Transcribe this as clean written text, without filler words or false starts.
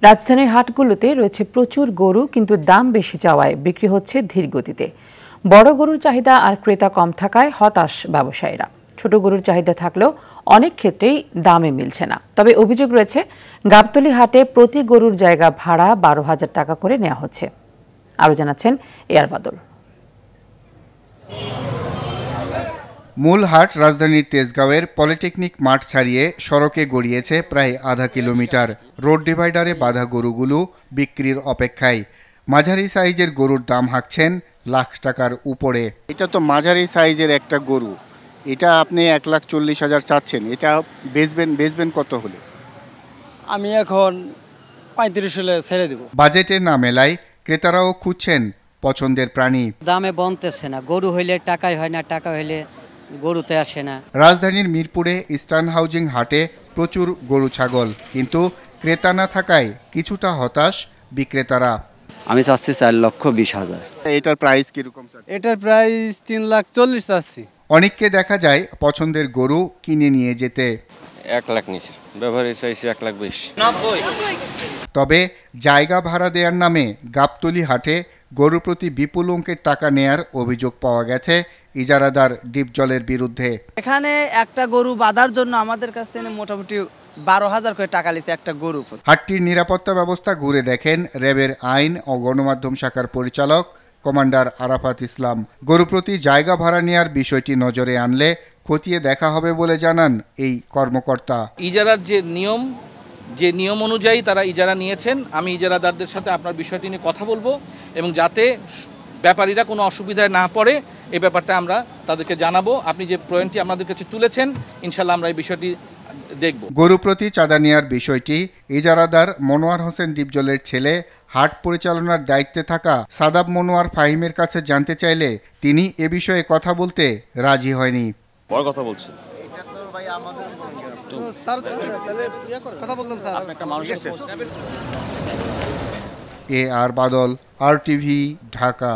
রাজধানীর হাটগুলোতে রয়েছে প্রচুর গরু, কিন্তু দাম বেশি চাওয়ায় বিক্রি হচ্ছে ধীর গতিতে। বড় গরুর চাহিদা আর ক্রেতা কম থাকায় হতাশ ব্যবসায়ীরা। ছোট গরুর চাহিদা থাকলেও অনেক ক্ষেত্রেই দামে মিলছে না। তবে অভিযোগ রয়েছে, গাবতলী হাটে প্রতি গরুর জায়গা ভাড়া 12,000 টাকা করে নেওয়া হচ্ছে। আরও জানাচ্ছেন এয়ার বাদল। মূল হাট রাজধানীর তেজগাঁওয়ের পলিটেকনিক মাঠ ছাড়িয়ে সড়কে গড়িয়েছে প্রায় আধা কিলোমিটার। রোড ডিভাইডারে বাঁধা গরুগুলো বিক্রির অপেক্ষায়। মাঝারি সাইজের গরুর দাম হাঁকছেন লাখ টাকার উপরে। এটা তো মাঝারি সাইজের একটা গরু, এটা আপনি 1,40,000 চাচ্ছেন, এটা বেচবেন কত হলে? আমি এখন 35 হলে ছেড়ে দেব। বাজেটে না মেলায় ক্রেতারাও খুঁজছেন পছন্দের প্রাণী। দামে বনতেছে না, গরু হইলে টাকাই হয় না, টাকা হইলে গরুতে আসে না। রাজধানীর মিরপুরে ইস্টার্ন হাউজিং হাটে প্রচুর গরু ছাগল, কিন্তু ক্রেতা না থাকায় কিছুটা হতাশ বিক্রেতারা। আমি চাচ্ছি 4,20,000। এটার প্রাইস কিরকম? এটার প্রাইস 3,40,000 চাচ্ছি। অনেককে দেখা যায় পছন্দের গরু কিনে নিয়ে যেতে। 1 লাখ নিচে ব্যবহারে চাইছি 1,20,000। তবে জায়গা ভাড়া দেওয়ার নামে গাবতলী হাটে গরু প্রতি বিপুল অঙ্কের টাকা নেয়ার অভিযোগ পাওয়া গেছে ইজারাদার ডিপজলের বিরুদ্ধে। এখানে একটা গরু বাঁধার জন্য আমাদের কাছ থেকে মোটামুটি 12,000 করে টাকা লিছে একটা গরু। হাটটির নিরাপত্তা ব্যবস্থা ঘুরে দেখেন র্যাবের আইন ও গণমাধ্যম শাখার পরিচালক কমান্ডার আরাফাত ইসলাম। গরু প্রতি জায়গা ভাড়া নেয়ার বিষয়টি নজরে আনলে খতিয়ে দেখা হবে বলে জানান এই কর্মকর্তা। ইজারার যে নিয়ম অনুযায়ী তারা ইজারা নিয়েছেন, আমি ইজারাদারদের সাথে আপনার বিষয়টি নিয়ে কথা বলবো এবং যাতে ব্যাপারীরা কোনো অসুবিধায় না পড়ে এই ব্যাপারটা আমরা তাদেরকে জানাবো। আপনি যে পয়েন্টটি আমাদের কাছে তুলেছেন, ইনশাল্লাহ আমরা এই বিষয়টি দেখব। গরু প্রতি চাঁদা নেওয়ার বিষয়টি ইজারাদার মনোয়ার হোসেন ডিপজলের ছেলে হাট পরিচালনার দায়িত্বে থাকা সাদাব মনোয়ার ফাহিমের কাছে জানতে চাইলে তিনি এ বিষয়ে কথা বলতে রাজি হয়নি। বড় কথা বলছি। এ আর বাদল, RTV, ঢাকা।